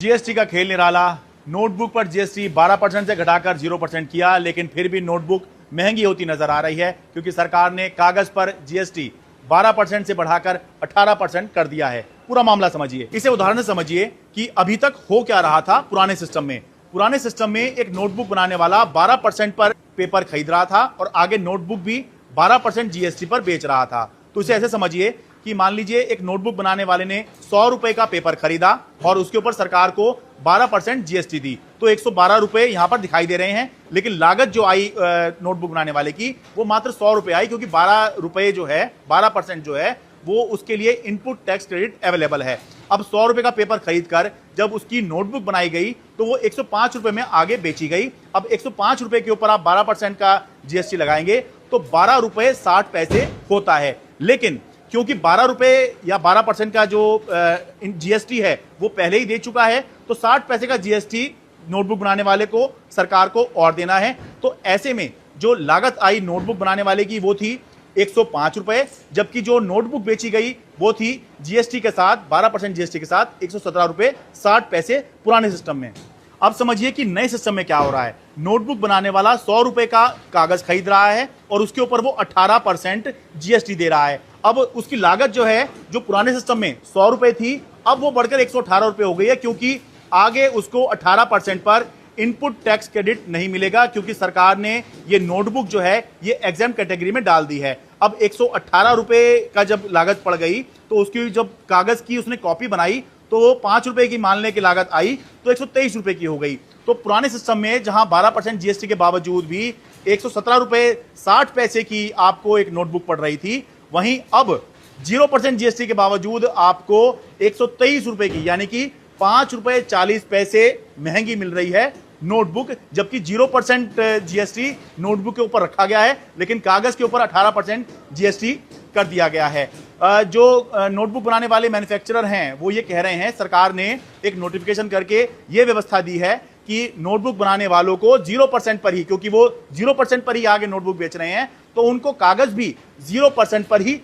GST का खेल निराला। Notebook पर जीएसटी 12% से घटाकर 0% किया, लेकिन फिर भी नोटबुक महंगी होती नजर आ रही है क्योंकि सरकार ने कागज पर जीएसटी 12% से बढ़ाकर 18% कर दिया है। पूरा मामला समझिए, इसे उदाहरण से समझिए कि अभी तक हो क्या रहा था। पुराने सिस्टम में एक नोटबुक बनाने वाला 12% पर पेपर खरीद रहा था और आगे नोटबुक भी 12% जीएसटी पर बेच रहा था। तो इसे ऐसे समझिए कि मान लीजिए एक नोटबुक बनाने वाले ने 100 रुपए का पेपर खरीदा और उसके ऊपर सरकार को 12% जीएसटी दी, तो 112 रुपए यहां पर दिखाई दे रहे हैं, लेकिन लागत जो आई नोटबुक बनाने वाले की वो मात्र 100 रुपए आई, क्योंकि 12 रुपए जो है 12% जो है वो उसके लिए इनपुट टैक्स क्रेडिट अवेलेबल है। अब 100 रुपए का पेपर खरीद कर जब उसकी नोटबुक बनाई गई तो वो 105 रुपए में आगे बेची गई। अब 105 रुपए के ऊपर आप 12% का जीएसटी लगाएंगे तो 12 रुपए 60 पैसे होता है, लेकिन क्योंकि 12 रुपए या 12% का जो जीएसटी है वो पहले ही दे चुका है, तो 60 पैसे का जीएसटी नोटबुक बनाने वाले को सरकार को और देना है। तो ऐसे में जो लागत आई नोटबुक बनाने वाले की वो थी 105 रुपए, जबकि जो नोटबुक बेची गई वो थी जीएसटी के साथ 12% जीएसटी के साथ 117 रुपए 60 पैसे पुराने सिस्टम में। अब समझिए कि नए सिस्टम में क्या हो रहा है। नोटबुक बनाने वाला 100 रुपए का कागज खरीद रहा है और उसके ऊपर वो 18% जीएसटी दे रहा है। अब उसकी लागत जो है, जो पुराने सिस्टम में 100 रुपए थी, अब वो बढ़कर 118 रुपए हो गई है, क्योंकि आगे उसको 18% पर इनपुट टैक्स क्रेडिट नहीं मिलेगा, क्योंकि सरकार ने ये नोटबुक जो है ये एग्जाम कैटेगरी में डाल दी है। अब 118 रुपए का जब लागत पड़ गई तो उसकी जब कागज की उसने कॉपी बनाई तो 5 रुपए की मानने की लागत आई तो 123 रुपए की हो गई। तो पुराने सिस्टम में जहां 12% जीएसटी के बावजूद भी 117 रुपए 60 पैसे की आपको एक नोटबुक पड़ रही थी, वहीं अब 0% जीएसटी के बावजूद आपको 123 रुपए की, यानी कि 5 रुपए 40 पैसे महंगी मिल रही है नोटबुक, जबकि 0% जीएसटी नोटबुक के ऊपर रखा गया है, लेकिन कागज के ऊपर 18% जीएसटी कर दिया गया है। जो नोटबुक बनाने वाले मैन्युफैक्चरर हैं वो ये कह रहे हैं, सरकार ने एक नोटिफिकेशन करके ये व्यवस्था दी है कि नोटबुक बनाने वालों को 0% पर ही, क्योंकि वो 0% पर ही आगे नोटबुक बेच रहे हैं, तो उनको कागज भी 0% पर ही